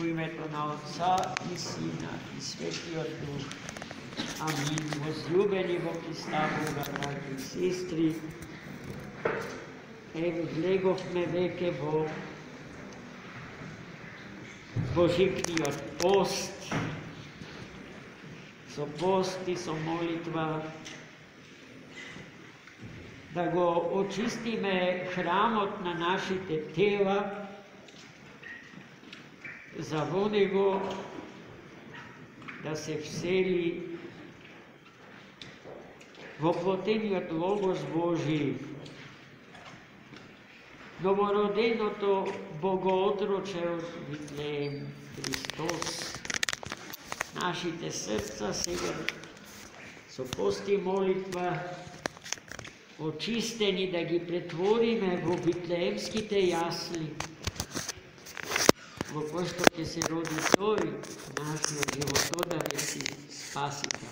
U imето na Otca i Sina i Svetijog Duha. Amin. Возлюбени во Христа Бога, браќи и сестри, ево влеговме веќе во Божикниот пост, со пост и со молитва, да го очистиме храмот на нашите тела, за во него да се всели воплотениот Логос Божи, новороденото Богоотроче од Витлеем Христос. Нашите срца сега со пост и молитва очистени да ги претвориме во Витлеемските јасли, во кој што ќе се роди тој, нашиот животодарец и спасител.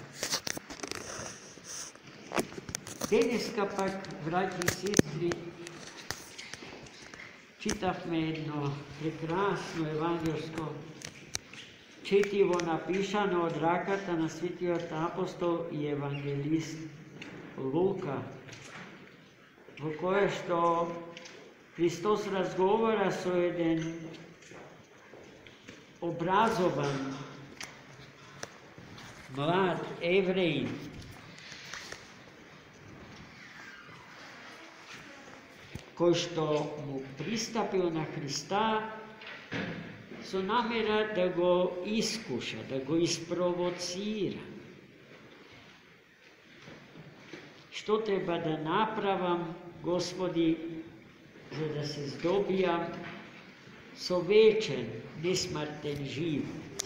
Денеска пак, браќи и сестри, читавме едно прекрасно евангелско четиво напишано од раката на светиот апостол и евангелист Лука, во кое што Христос разговара со еден образован млад евреин, кој што му пристапил на Христа со намера да го искуша, да го испровоцира. Што треба да направам, Господи, за да се здобијам со вечен, несмртен живот?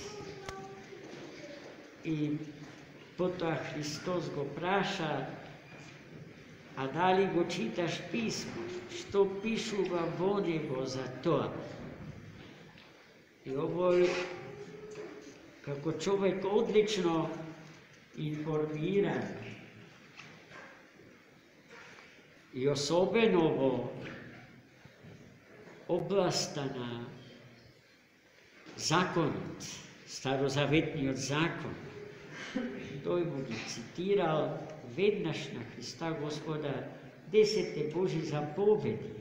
И потоа Христос го праша: а дали го читаш писмо? Што пишува во него за тоа? И овој, како човек одлично информиран, и особено во областа на законот, старозаветниот закон, тој му ги цитирал веднаш на Христа Господа 10 Божи заповеди.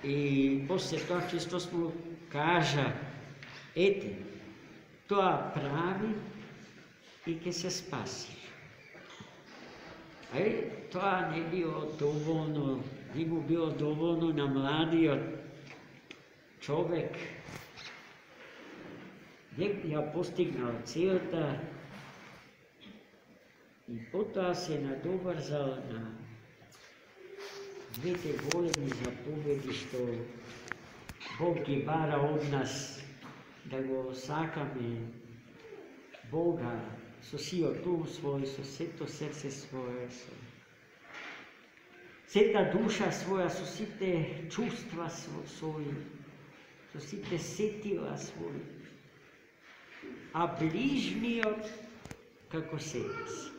И после тоа Христос му кажа: ете, тоа прави и ќе се спасиш. Тоа не било доволно, не му било доволно на младиот човек. Не ја постигнал целта и потоа се надоврзал на двете големи заповеди што Бог ги бара од нас, да го сакаме Бога со сиот ум свој, со сето срце свое, со сета душа своја, со сите чувства своји, со сите сетила своји, а ближниот како себе си.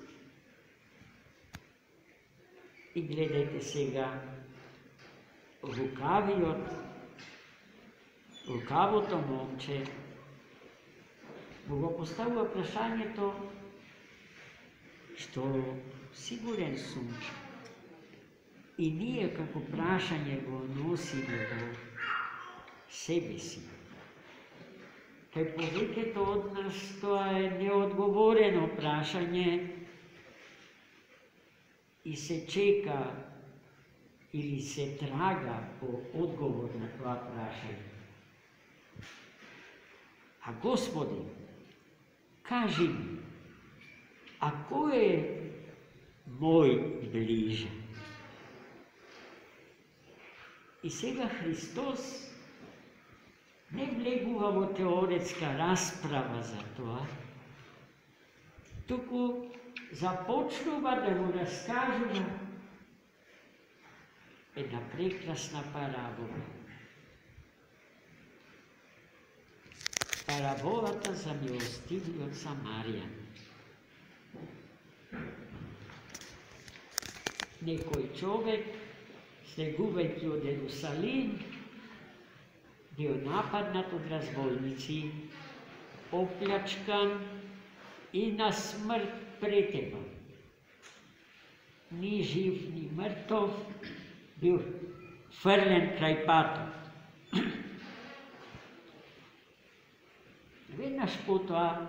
И гледайте сега, лукавото момче му го поставува прашањето што сигурен сум и ние како прашање го носиме во себе си. Кај повеќето од нас тоа е неодговорено прашање и се чека или се трага по одговор на тоа прашање. А Господи, кажи ми, а кој е мој ближен? И сега Христос не влегува во теоретска расправа за тоа, туку започнува да му раскажува една прекрасна парабола. Параболата за милостивиот Самаријан. Некој човек, слегувајќи од Ерусалим, bio napadnat od razbojnici, opljačkan i na smrt pretepan. Ni živ, ni mrtov, bil frljen kraj patom. Vednaš potom,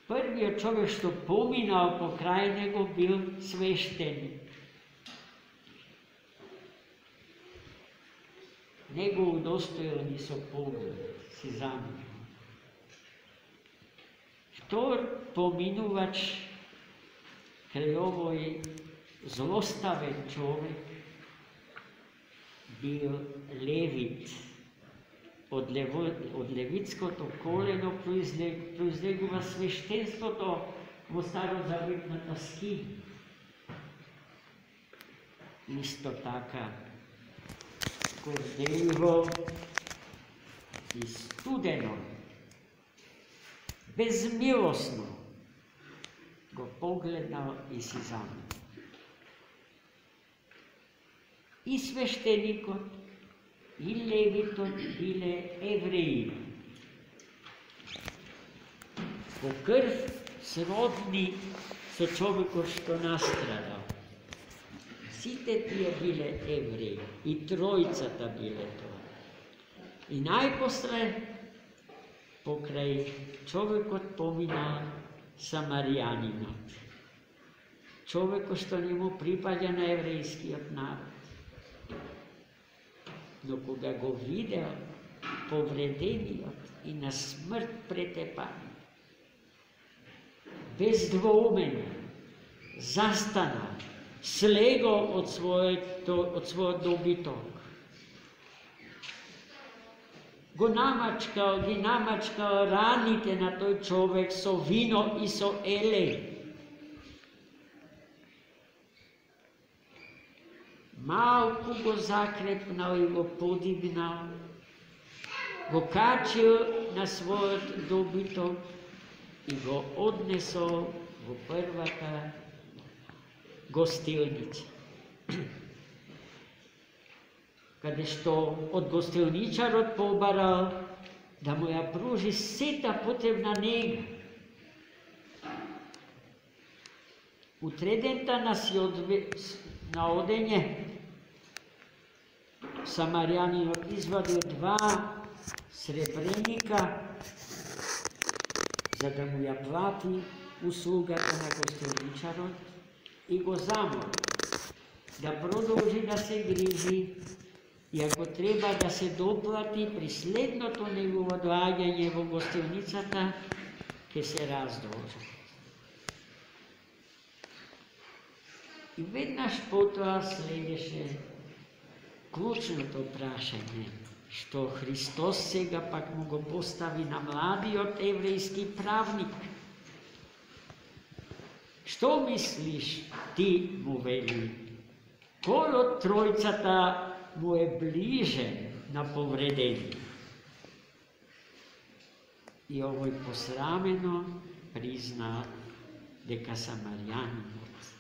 prvi je čovjek što pominao pokraj nego bil sveštenik. Nego udostojili so pogled, si zamišljal. Vtor pominuvač kraj ovoj zlostaven čovjek bil Levit. Od levitskото колено произлегува свештенството во старозаветната скинија. Исто така, горделиво и студено, безмилосно го погледнал и си замил. И свештеникот, и левитот биле евреи. По крв сродни со човекот што настрадал. Сите тие биле евреи, и тројцата биле тоа. И најпосле, покрај човекот помина самаријанинот. Човекот што не му припаѓа на еврејскиот народ. Но кога го видел повредениот и на смрт претепан, без двоумења, застанал, слегол од својот добиток. Ги намачкал раните на тој човек со вино и со еле. Малку го закрепнал и го подигнал, го качил на својот добиток и го однесол во првата гостилница. Каде што од гостилничарот побарал да му ја пружи сета потребна нега. Утредента на одење, самарјанинот извадил 2 сребреника за да му ја плати услугата на гостилничарот и го замоли да продолжи да се грижи и ако треба да се доплати при следното негово доаѓање во гостилницата, ќе се раздолжат. И веднаш потоа следеше клучното прашање, што Христос сега пак му го постави на младиот еврејски правник. Што мислиш, ти му вели, кој од тројцата му е ближен на повредени? И овој посрамено призна дека самарјанинот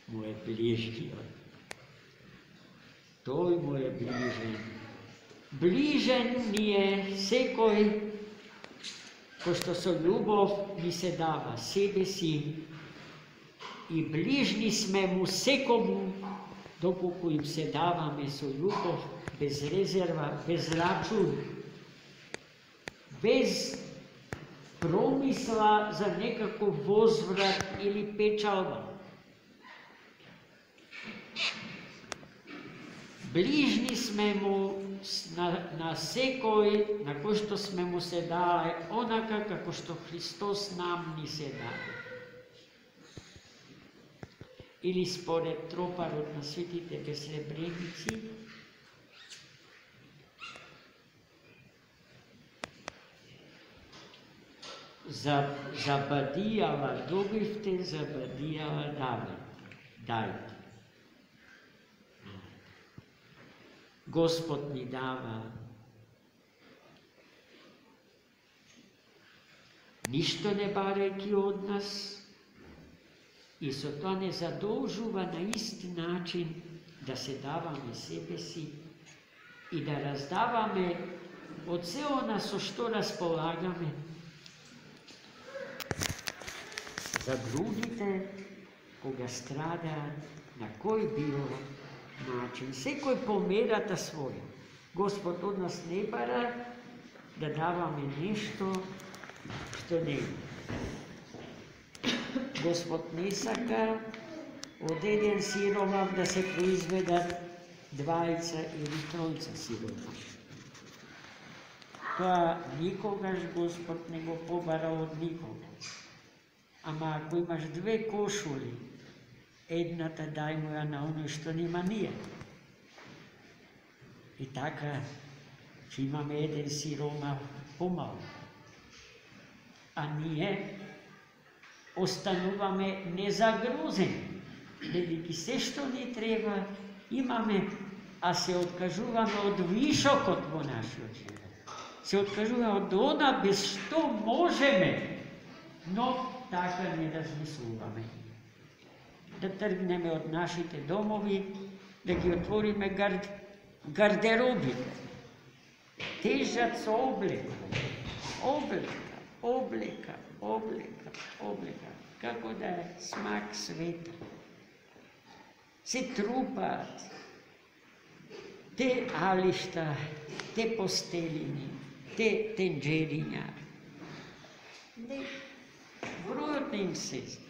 му е ближниот. Тој му е ближен. Ближен ми е секој кој што со љубов ми се дава себе си и ближни сме му секому доколку им се даваме со љубов, без резерва, без рачун, без промисла за некаков возврат или печалба. Ближни сме му на секој на кој што сме му се дали, онака како што Христос нам ни се даде. Или според тропарот на светите безсребреници, за бадијала добивте, за бадијала дајте. Господ ни дава. Ништо не барајќи од нас и со тоа не задолжува на ист начин да се даваме себе си и да раздаваме од се она со што располагаме за другите кога страдаат на кој било начин. Секој по мерата своја. Господ од нас не бара да даваме нешто што не има. Господ не сака од еден сиромав да се произведат двајца или тројца сиромави. Тоа никогаш Господ не го побара од никога. Ама ако имаш две кошули, едната дај му ја на оној што нема ние. И така, че имаме еден сиромав помалку. А ние остануваме незагрузени, бидејќи се што ни треба имаме, а се откажуваме од вишокот во нашиот живот. Се откажуваме од она без што можеме, но така не размислуваме. Да тргнеме од нашите домови, да ги отвориме гардеробите, тежат со облека, како да е смак света. Се трупаат, те алишта, те постелини, те тенџериња. Бројот не им се знае.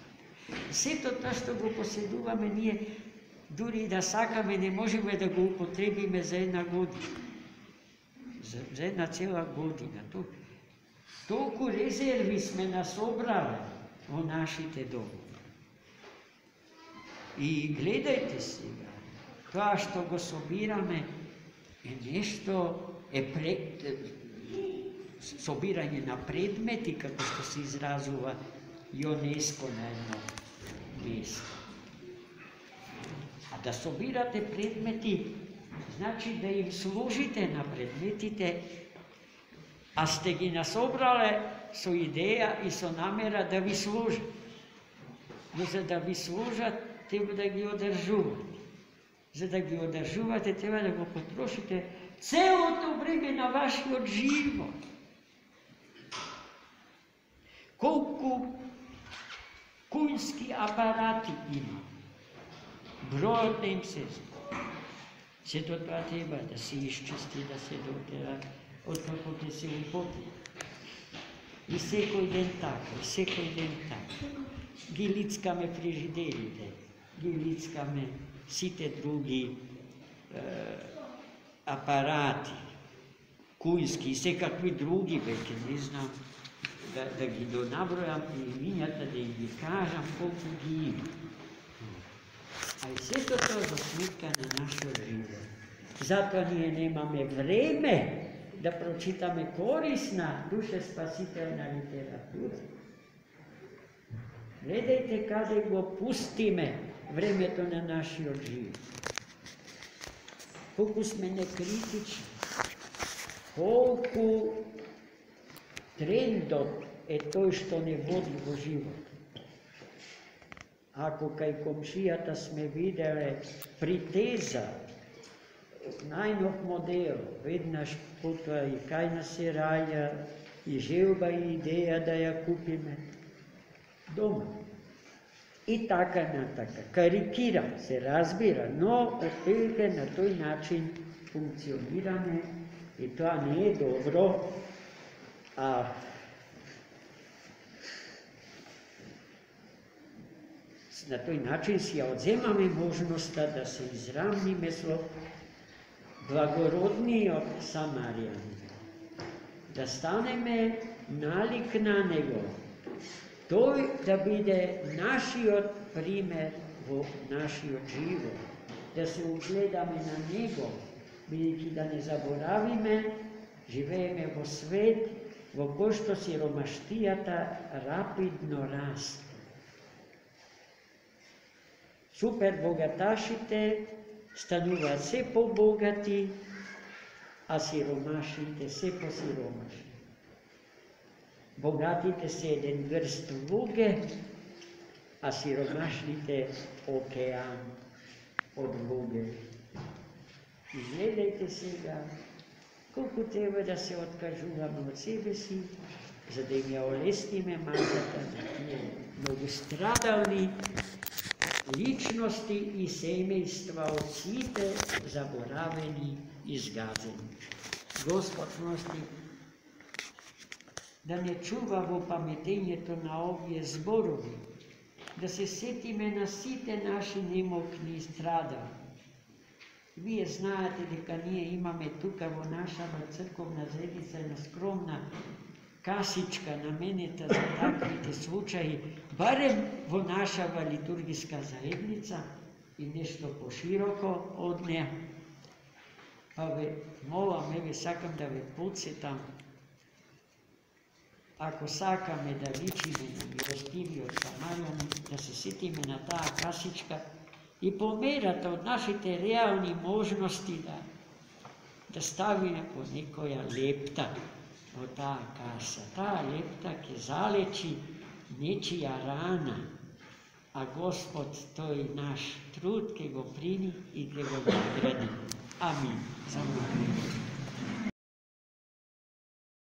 Сето тоа што го поседуваме ние, дури и да сакаме, не можеме да го употребиме за една година. За една цела година. Толку резерви сме насобрали во нашите домови. И гледајте сега, тоа што го собираме е нешто, собирање на предмети, како што се изразува ЮНЕСКО на едно место. А да собирате предмети, значи да им служите на предметите, а сте ги насобрале со идеја и со намера да ви служат. Но за да ви служат, треба да ги одржувате. За да ги одржувате, треба да го потрошите целото време на вашиот живот. Колку кујнски апарати има, бројот не им се знае. Сето тоа треба да се исчисти, да се дотера, откако ќе се употреби. И секој ден така. Ги лицкаме фрижидерите, ги лицкаме сите други апарати, кујнски и секакви други, веќе не знам, да ги донабројам имињата, да им ги кажам колку ги има. А и сето тоа за сметка на нашиот живот. Затоа ние немаме време да прочитаме корисна, душеспасителна литература. Гледајте каде го пустиме времето на нашиот живот. Колку сме некритични, колку трендот е тој што не води во живот. Ако кај комшијата сме виделе притеза, најнов модел, веднаш потоа и кај нас се раја и желба и идеја да ја купиме дома. И така натака. Карикирам, се разбира, но отприлike на тој начин функционираме и тоа не е добро, а на тој начин си ја одземаме можноста да се изравниме со благородниот Самаријанин, да станеме налик на него, тој да биде нашиот пример во нашиот живот, да се угледаме на него, бидејќи да не заборавиме, живееме во свет во кој што сиромаштијата рапидно расте. Супербогаташите стануваат се побогати, а сиромашите се посиромашни. Богатите се еден грст луѓе, а сиромашните океан од луѓе. Izgledajte se ga, koliko treba da se odkažujemo od sebe si, za da im je olestime mazata, da je mnogostradalni ličnosti i semejstva od svite zaboraveni i zgazeni. Gospod milosti, da ne čuvamo pametenje na ovje zborovi, da se setime na site naši nemokni strada. Vi znate, da nije imame tukaj v našava crkovna zajednica, ena skromna kasička namenjena za takvite slučaji, barem v našava liturgijska zajednica i nešto poširoko od nje. Pa molam, sakam da ve podsjetam, ako sakame da ličime na milostivi od Samarijani, da se setime na ta kasička i pomerate od našite realnih možnosti da stavime po nekoja lepta od ta kasa. Ta lepta, ki zaleči nečija rana, a Gospod to je naš trud, ki go primi i ki go nagradi. Amin. Za